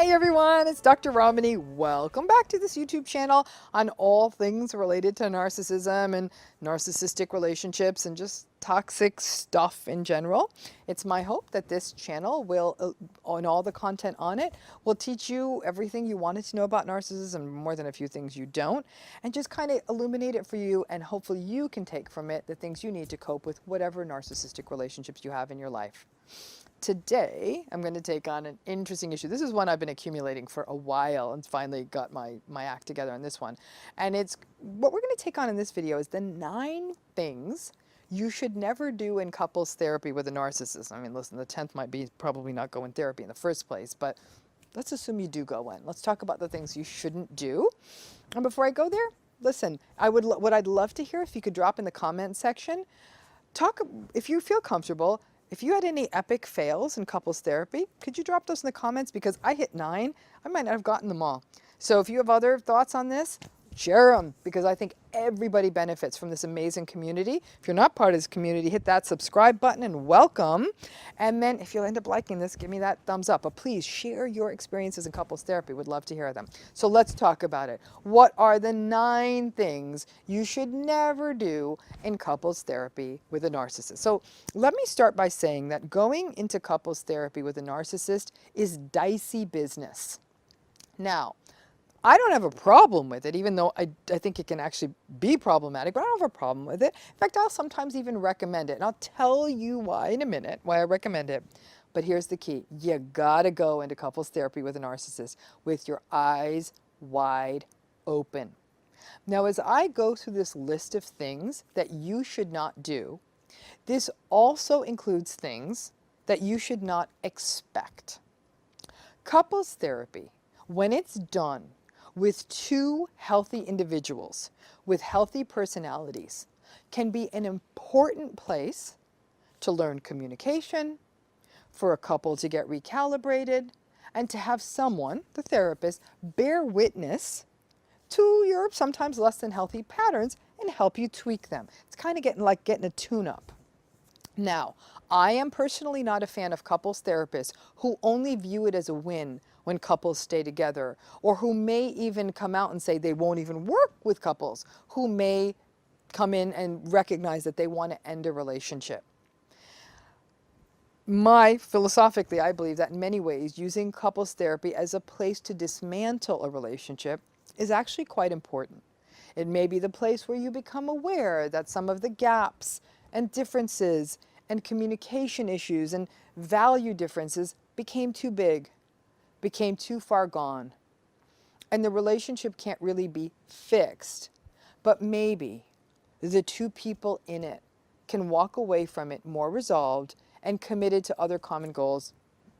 Hey everyone, it's Dr. Ramani. Welcome back to this YouTube channel on all things related to narcissism and narcissistic relationships and just toxic stuff in general. It's my hope that this channel will, and all the content on it, will teach you everything you wanted to know about narcissism, more than a few things you don't, and just kind of illuminate it for you, and hopefully you can take from it the things you need to cope with whatever narcissistic relationships you have in your life. Today, I'm going to take on an interesting issue. This is one I've been accumulating for a while and finally got my act together on this one. And it's what we're going to take on in this video is the 9 things you should never do in couples therapy with a narcissist. I mean, listen, the 10th might be probably not go in therapy in the first place, but let's assume you do go in. Let's talk about the things you shouldn't do. And before I go there, listen, what I'd love to hear if you could drop in the comment section, if you feel comfortable. If you had any epic fails in couples therapy, could you drop those in the comments? Because I hit 9. I might not have gotten them all. So if you have other thoughts on this, share them, because I think everybody benefits from this amazing community. If you're not part of this community, hit that subscribe button and welcome. And then if you'll end up liking this, give me that thumbs up. But please share your experiences in couples therapy. Would love to hear them. So let's talk about it. What are the 9 things you should never do in couples therapy with a narcissist? So let me start by saying that going into couples therapy with a narcissist is dicey business. Now, I don't have a problem with it, even though I think it can actually be problematic, but I don't have a problem with it. In fact, I'll sometimes even recommend it. And I'll tell you why in a minute, why I recommend it. But here's the key. You gotta go into couples therapy with a narcissist with your eyes wide open. Now, as I go through this list of things that you should not do, this also includes things that you should not expect. Couples therapy, when it's done with 2 healthy individuals with healthy personalities, can be an important place to learn communication, for a couple to get recalibrated, and to have someone, the therapist, bear witness to your sometimes less than healthy patterns and help you tweak them. It's kind of getting a tune-up. Now, I am personally not a fan of couples therapists who only view it as a win when couples stay together, or who may even come out and say they won't even work with couples, who may come in and recognize that they want to end a relationship. Philosophically, I believe that in many ways, using couples therapy as a place to dismantle a relationship is actually quite important. It may be the place where you become aware that some of the gaps and differences and communication issues and value differences became too big, became too far gone, and the relationship can't really be fixed, but maybe the 2 people in it can walk away from it more resolved and committed to other common goals,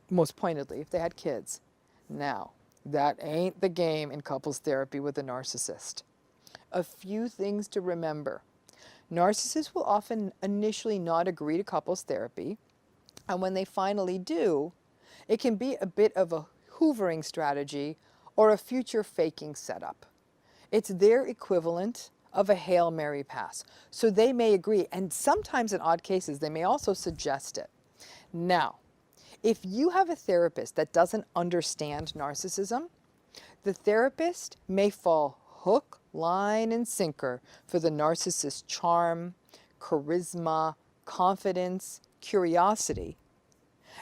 most pointedly, if they had kids. Now, that ain't the game in couples therapy with a narcissist. A few things to remember. Narcissists will often initially not agree to couples therapy, and when they finally do, it can be a bit of a hoovering strategy or a future faking setup. It's their equivalent of a Hail Mary pass. So they may agree, and sometimes in odd cases, they may also suggest it. Now, if you have a therapist that doesn't understand narcissism, the therapist may fall hook, line, and sinker for the narcissist's charm, charisma, confidence, curiosity.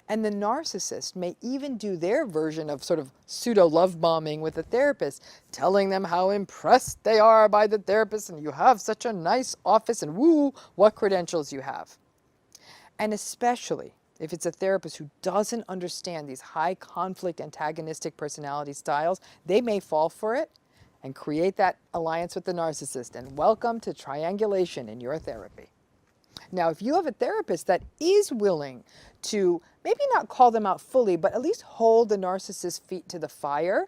And the narcissist may even do their version of sort of pseudo love bombing with the therapist, telling them how impressed they are by the therapist and you have such a nice office and woo, what credentials you have. And especially if it's a therapist who doesn't understand these high conflict antagonistic personality styles, they may fall for it and create that alliance with the narcissist. And welcome to triangulation in your therapy. Now, if you have a therapist that is willing to maybe not call them out fully, but at least hold the narcissist's feet to the fire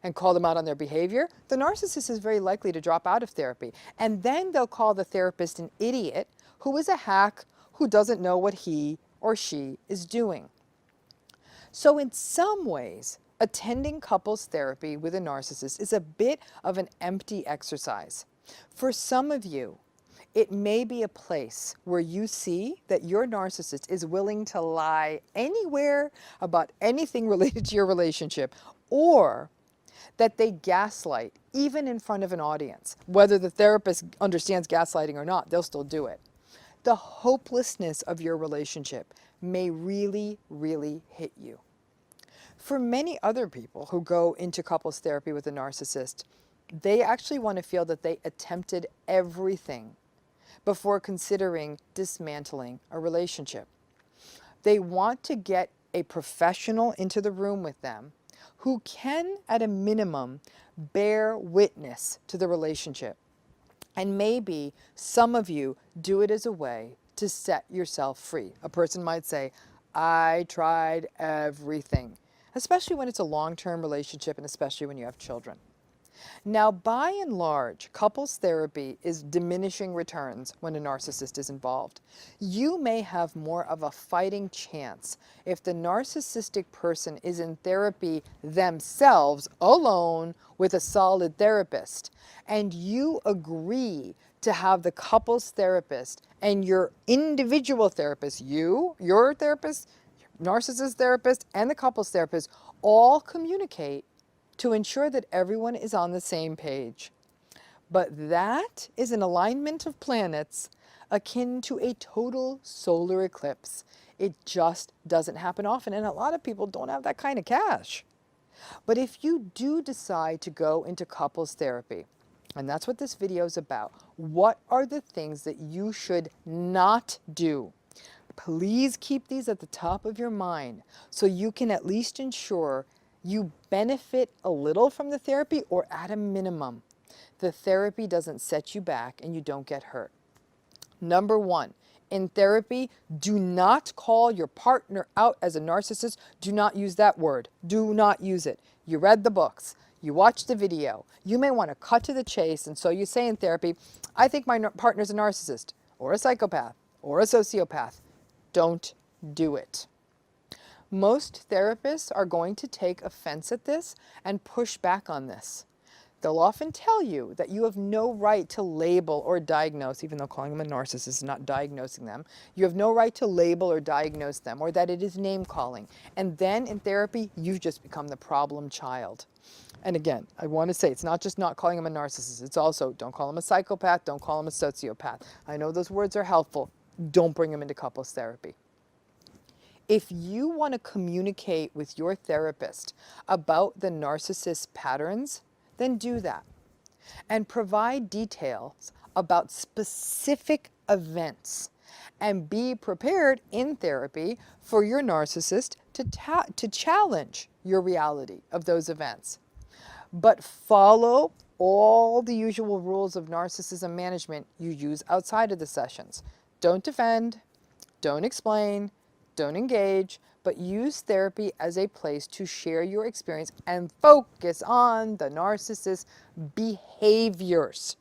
and call them out on their behavior, the narcissist is very likely to drop out of therapy. And then they'll call the therapist an idiot who is a hack who doesn't know what he or she is doing. So in some ways, attending couples therapy with a narcissist is a bit of an empty exercise. For some of you, it may be a place where you see that your narcissist is willing to lie anywhere about anything related to your relationship, or that they gaslight, even in front of an audience. Whether the therapist understands gaslighting or not, they'll still do it. The hopelessness of your relationship may really, really hit you. For many other people who go into couples therapy with a narcissist, they actually want to feel that they attempted everything before considering dismantling a relationship. They want to get a professional into the room with them who can, at a minimum, bear witness to the relationship. And maybe some of you do it as a way to set yourself free. A person might say, I tried everything, especially when it's a long-term relationship and especially when you have children. Now, by and large, couples therapy is diminishing returns when a narcissist is involved. You may have more of a fighting chance if the narcissistic person is in therapy themselves, alone, with a solid therapist, and you agree to have the couples therapist and your individual therapist, your therapist, narcissist therapist, and the couples therapist all communicate to ensure that everyone is on the same page. But that is an alignment of planets akin to a total solar eclipse. It just doesn't happen often, and a lot of people don't have that kind of cash. But if you do decide to go into couples therapy, and that's what this video is about, what are the things that you should not do? Please keep these at the top of your mind so you can at least ensure you benefit a little from the therapy, or at a minimum, the therapy doesn't set you back and you don't get hurt. Number one, in therapy, do not call your partner out as a narcissist. Do not use that word. Do not use it. You read the books. You watched the video. You may want to cut to the chase, and so you say in therapy, I think my partner's a narcissist, or a psychopath, or a sociopath. Don't do it. Most therapists are going to take offense at this and push back on this. They'll often tell you that you have no right to label or diagnose, even though calling them a narcissist is not diagnosing them. You have no right to label or diagnose them, or that it is name calling. And then in therapy, you've just become the problem child. And again, I want to say it's not just not calling them a narcissist. It's also don't call them a psychopath, don't call them a sociopath. I know those words are helpful. Don't bring them into couples therapy. If you want to communicate with your therapist about the narcissist patterns, then do that. And provide details about specific events. And be prepared in therapy for your narcissist to challenge your reality of those events. But follow all the usual rules of narcissism management you use outside of the sessions. Don't defend, don't explain, don't engage, but use therapy as a place to share your experience and focus on the narcissist's behaviors.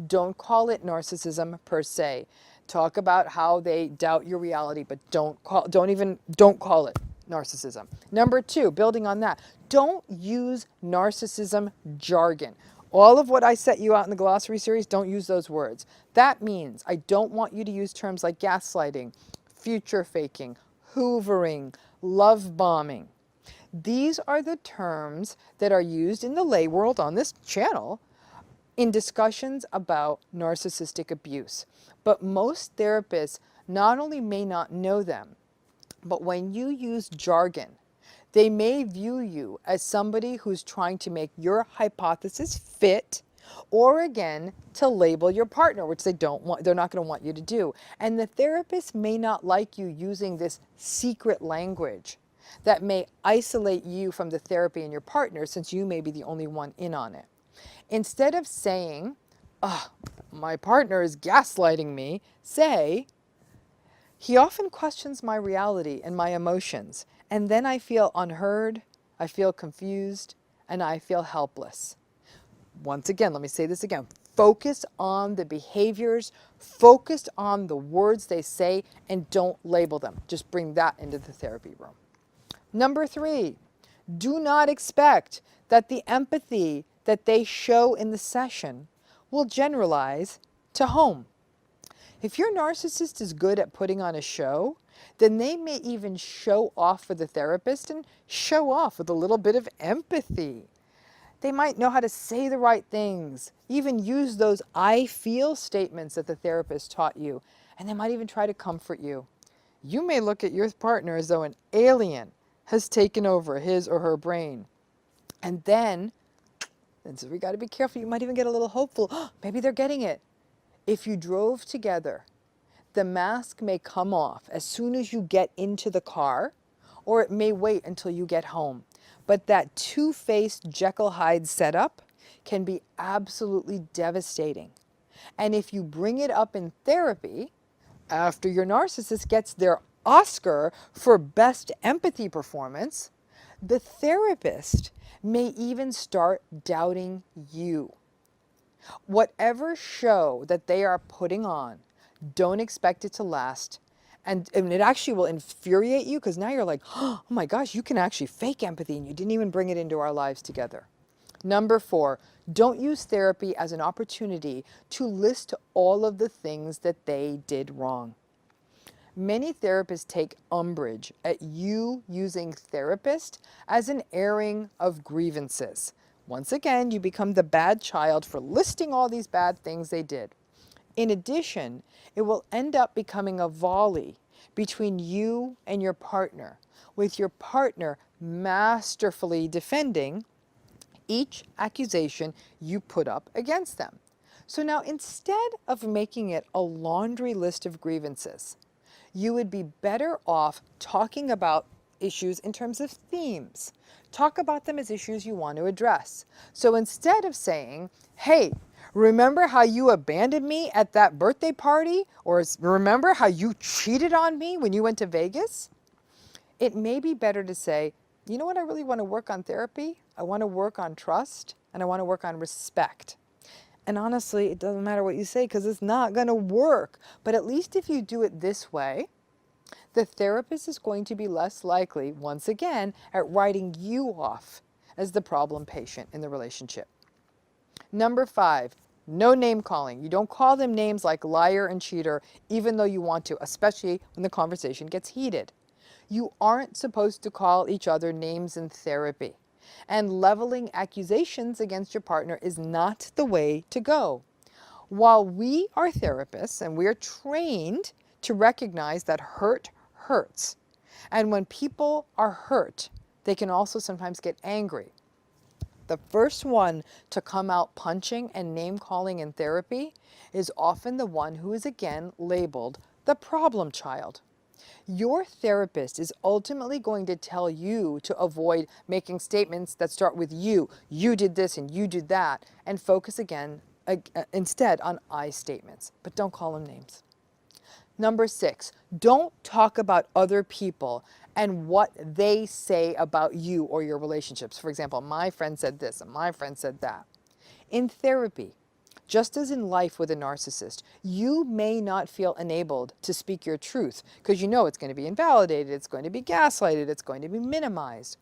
Don't call it narcissism per se. Talk about how they doubt your reality, but don't call it narcissism. Number two, building on that, don't use narcissism jargon. All of what I set you out in the glossary series, don't use those words. That means I don't want you to use terms like gaslighting, future faking, hoovering, love bombing. These are the terms that are used in the lay world on this channel in discussions about narcissistic abuse. But most therapists not only may not know them, but when you use jargon, they may view you as somebody who's trying to make your hypothesis fit, or again, to label your partner, which they're not going to want you to do. And the therapist may not like you using this secret language that may isolate you from the therapy and your partner, since you may be the only one in on it. Instead of saying, my partner is gaslighting me, say, he often questions my reality and my emotions, and then I feel unheard, I feel confused, and I feel helpless. Once again, let me say this again. Focus on the behaviors, focus on the words they say, and don't label them. Just bring that into the therapy room. Number three, do not expect that the empathy that they show in the session will generalize to home. If your narcissist is good at putting on a show, then they may even show off for the therapist and show off with a little bit of empathy. They might know how to say the right things, even use those I feel statements that the therapist taught you, and they might even try to comfort you. You may look at your partner as though an alien has taken over his or her brain. And then, so we got to be careful, you might even get a little hopeful. Oh, maybe they're getting it. If you drove together, the mask may come off as soon as you get into the car, or it may wait until you get home. But that two-faced Jekyll Hyde setup can be absolutely devastating. And if you bring it up in therapy, after your narcissist gets their Oscar for best empathy performance, the therapist may even start doubting you. Whatever show that they are putting on, don't expect it to last. And it actually will infuriate you because now you're like, oh my gosh, you can actually fake empathy and you didn't even bring it into our lives together. Number 4, don't use therapy as an opportunity to list all of the things that they did wrong. Many therapists take umbrage at you using therapist as an airing of grievances. Once again, you become the bad child for listing all these bad things they did. In addition, it will end up becoming a volley between you and your partner, with your partner masterfully defending each accusation you put up against them. So now, instead of making it a laundry list of grievances, you would be better off talking about issues in terms of themes. Talk about them as issues you want to address. So instead of saying, hey, remember how you abandoned me at that birthday party? Or remember how you cheated on me when you went to Vegas? It may be better to say, you know what I really want to work on therapy? I want to work on trust and I want to work on respect. And honestly, it doesn't matter what you say because it's not going to work. But at least if you do it this way, the therapist is going to be less likely, once again, at writing you off as the problem patient in the relationship. Number 5, no name calling. You don't call them names like liar and cheater, even though you want to, especially when the conversation gets heated. You aren't supposed to call each other names in therapy. And leveling accusations against your partner is not the way to go. While we are therapists and we're trained to recognize that hurt hurts, and when people are hurt, they can also sometimes get angry. The first one to come out punching and name calling in therapy is often the one who is again labeled the problem child. Your therapist is ultimately going to tell you to avoid making statements that start with you did this and you did that, and focus again instead on I statements, but don't call them names. Number 6, don't talk about other people and what they say about you or your relationships. For example, my friend said this and my friend said that. In therapy, just as in life with a narcissist, you may not feel enabled to speak your truth because you know it's going to be invalidated, it's going to be gaslighted, it's going to be minimized.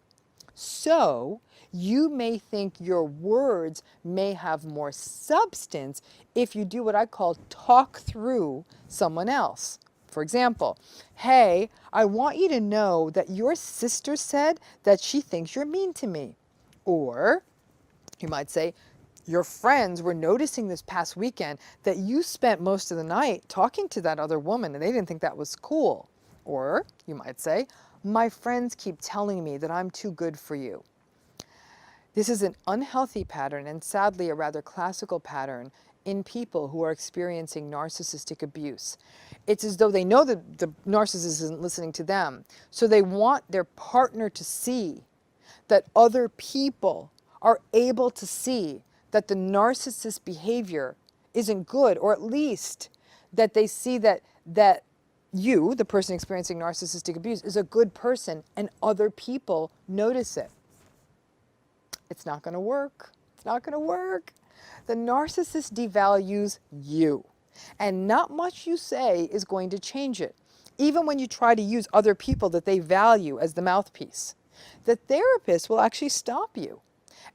So you may think your words may have more substance if you do what I call talk through someone else. For example, hey, I want you to know that your sister said that she thinks you're mean to me. Or you might say, your friends were noticing this past weekend that you spent most of the night talking to that other woman and they didn't think that was cool. Or you might say, my friends keep telling me that I'm too good for you. This is an unhealthy pattern and sadly a rather classical pattern in people who are experiencing narcissistic abuse. It's as though they know that the narcissist isn't listening to them, so they want their partner to see that other people are able to see that the narcissist's behavior isn't good, or at least that they see that you, the person experiencing narcissistic abuse, is a good person and other people notice it. It's not going to work. It's not going to work. The narcissist devalues you, and not much you say is going to change it, even when you try to use other people that they value as the mouthpiece. The therapist will actually stop you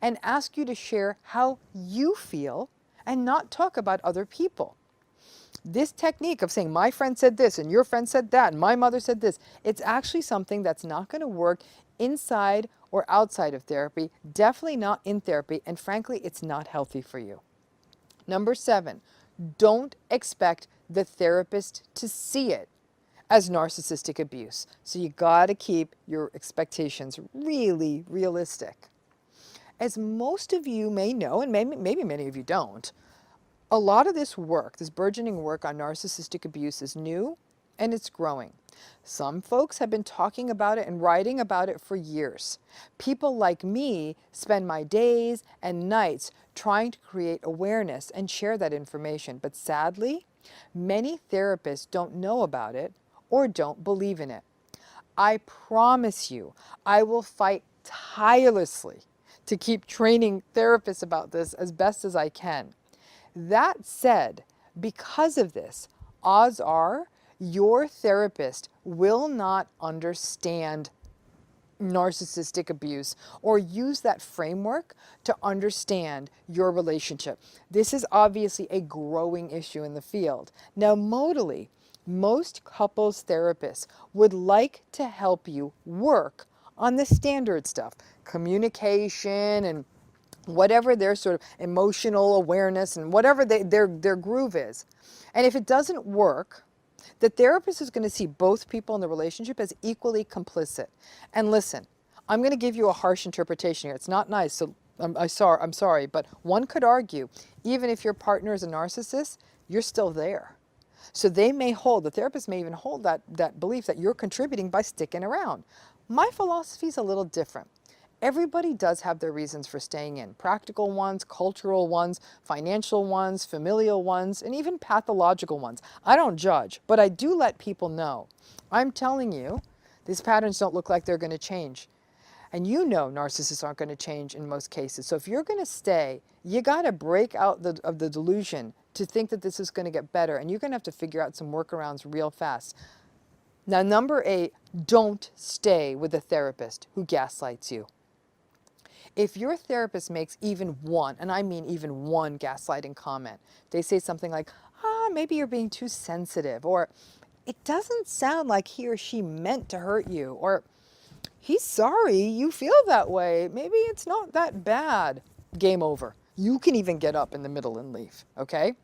and ask you to share how you feel and not talk about other people. This technique of saying my friend said this and your friend said that and my mother said this, it's actually something that's not going to work inside or outside of therapy, definitely not in therapy, and frankly, it's not healthy for you. Number 7, don't expect the therapist to see it as narcissistic abuse. So you got to keep your expectations really realistic. As most of you may know, and maybe many of you don't, a lot of this work, this burgeoning work on narcissistic abuse is new and it's growing. Some folks have been talking about it and writing about it for years. People like me spend my days and nights trying to create awareness and share that information. But sadly, many therapists don't know about it or don't believe in it. I promise you, I will fight tirelessly to keep training therapists about this as best as I can. That said, because of this, odds are your therapist will not understand narcissistic abuse or use that framework to understand your relationship. This is obviously a growing issue in the field. Now, modally, most couples therapists would like to help you work on the standard stuff, communication and whatever their sort of emotional awareness and whatever their groove is. And if it doesn't work, the therapist is going to see both people in the relationship as equally complicit. And listen, I'm going to give you a harsh interpretation here. It's not nice, so I'm sorry, but one could argue, even if your partner is a narcissist, you're still there. So the therapist may even hold that belief that you're contributing by sticking around. My philosophy is a little different. Everybody does have their reasons for staying in. Practical ones, cultural ones, financial ones, familial ones, and even pathological ones. I don't judge, but I do let people know. I'm telling you, these patterns don't look like they're going to change. And you know narcissists aren't going to change in most cases. So if you're going to stay, you got to break out of the delusion to think that this is going to get better. And you're going to have to figure out some workarounds real fast. Now, number 8, don't stay with a therapist who gaslights you. If your therapist makes even one, and I mean even one gaslighting comment, they say something like, maybe you're being too sensitive, or it doesn't sound like he or she meant to hurt you, or he's sorry you feel that way, maybe it's not that bad. Game over. You can even get up in the middle and leave, okay?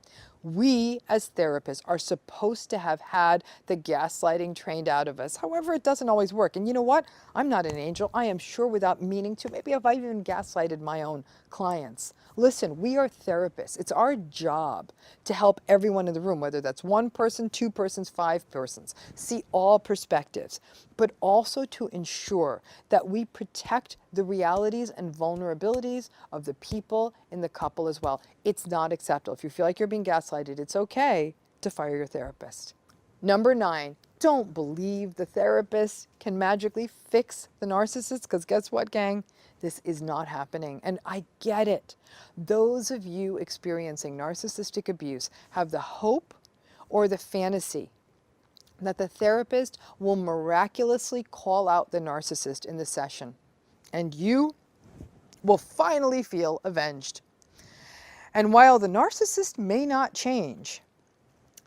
We as therapists are supposed to have had the gaslighting trained out of us. However, it doesn't always work. And you know what? I'm not an angel. I am sure without meaning to. Maybe I've even gaslighted my own clients. Listen, we are therapists. It's our job to help everyone in the room, whether that's one person, 2 persons, 5 persons, see all perspectives, but also to ensure that we protect the realities and vulnerabilities of the people in the couple as well. It's not acceptable. If you feel like you're being gaslighted, it's okay to fire your therapist. Number 9, don't believe the therapist can magically fix the narcissist, because guess what, gang? This is not happening. And I get it. Those of you experiencing narcissistic abuse have the hope or the fantasy that the therapist will miraculously call out the narcissist in the session, and you will finally feel avenged. And while the narcissist may not change,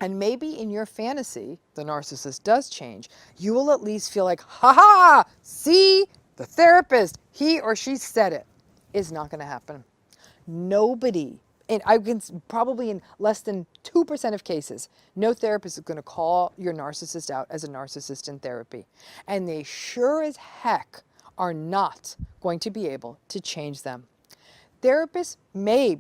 and maybe in your fantasy the narcissist does change, you will at least feel like, ha, see, the therapist, he or she said it. Is not going to happen. Nobody, and I can probably in less than 2% of cases, no therapist is going to call your narcissist out as a narcissist in therapy. And they sure as heck are not going to be able to change them. Therapists may,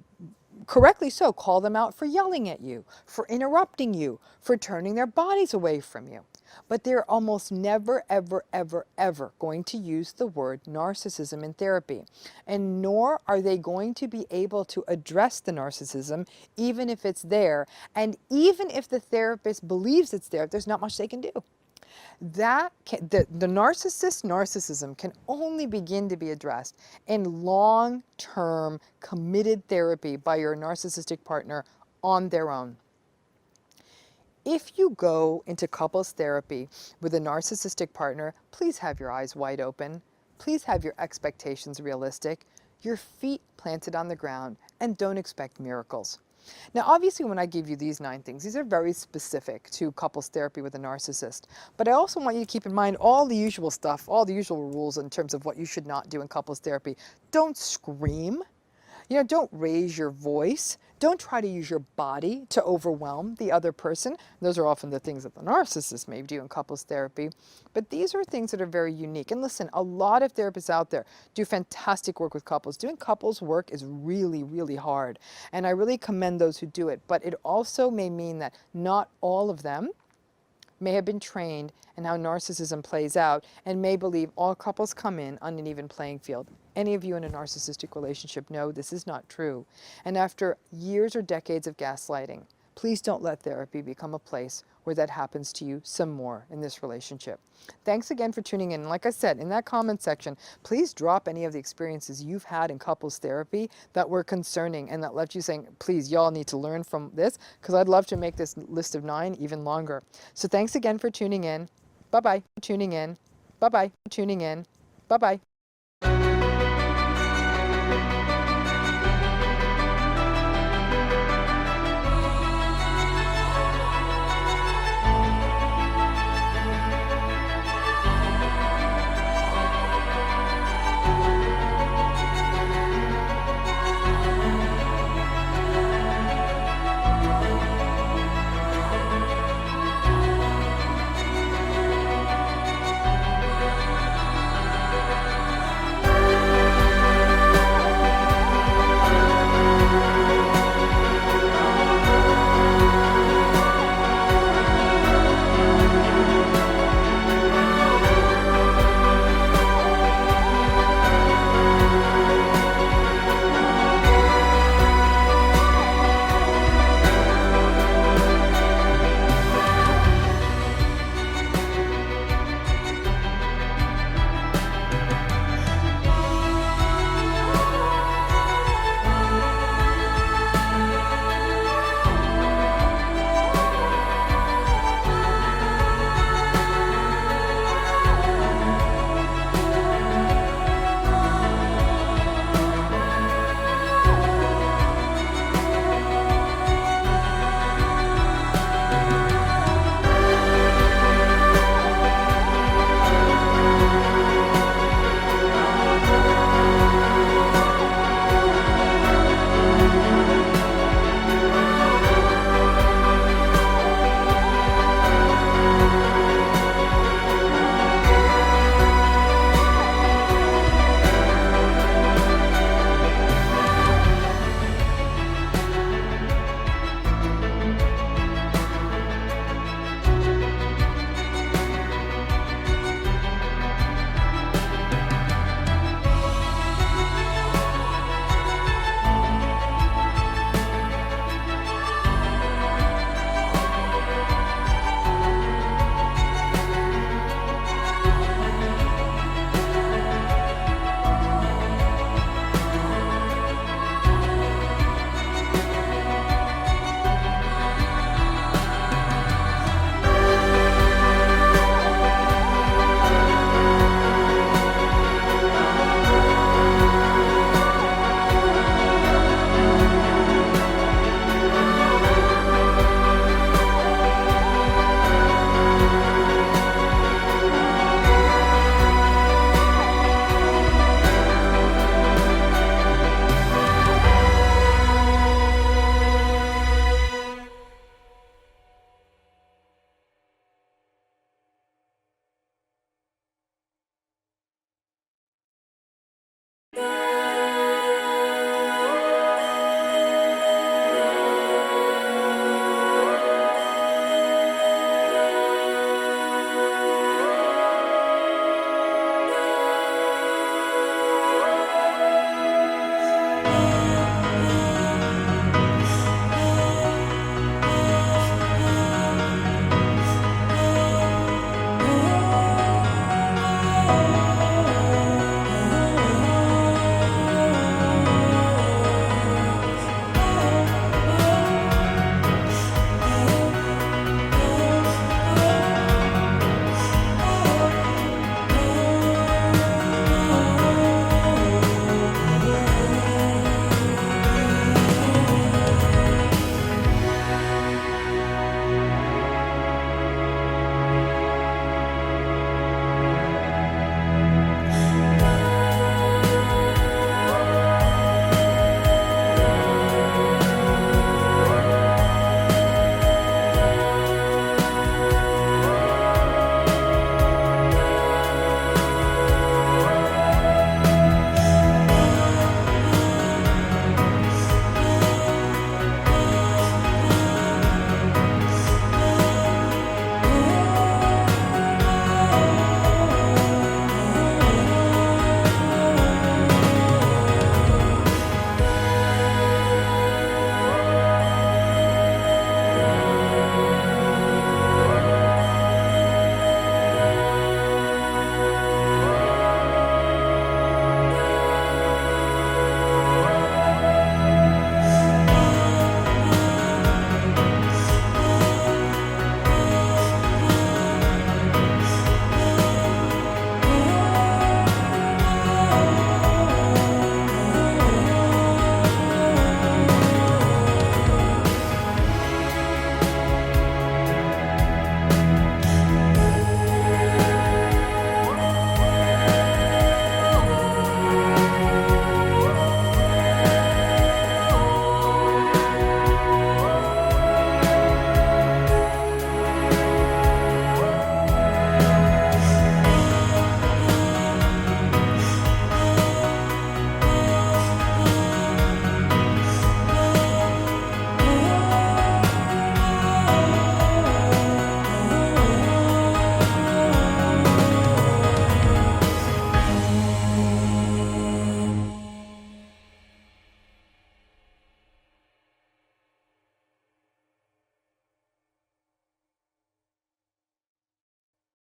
correctly so, call them out for yelling at you, for interrupting you, for turning their bodies away from you. But they're almost never, ever, ever, ever going to use the word narcissism in therapy. And nor are they going to be able to address the narcissism, even if it's there. And even if the therapist believes it's there, there's not much they can do. The narcissism can only begin to be addressed in long-term committed therapy by your narcissistic partner on their own. If you go into couples therapy with a narcissistic partner, please have your eyes wide open. Please have your expectations realistic, your feet planted on the ground, and don't expect miracles. Now, obviously, when I give you these 9 things, these are very specific to couples therapy with a narcissist. But I also want you to keep in mind all the usual stuff, all the usual rules in terms of what you should not do in couples therapy. Don't scream. Don't raise your voice. Don't try to use your body to overwhelm the other person. Those are often the things that the narcissist may do in couples therapy. But these are things that are very unique. And listen, a lot of therapists out there do fantastic work with couples. Doing couples work is really, really hard. And I really commend those who do it. But it also may mean that not all of them may have been trained in how narcissism plays out and may believe all couples come in on an even playing field. Any of you in a narcissistic relationship know this is not true. And after years or decades of gaslighting, please don't let therapy become a place where that happens to you some more in this relationship. Thanks again for tuning in. Like I said, in that comment section, please drop any of the experiences you've had in couples therapy that were concerning and that left you saying, please, y'all need to learn from this, because I'd love to make this list of 9 even longer. So thanks again for tuning in. Bye-bye. Tuning in. Bye-bye. Tuning in. Bye-bye.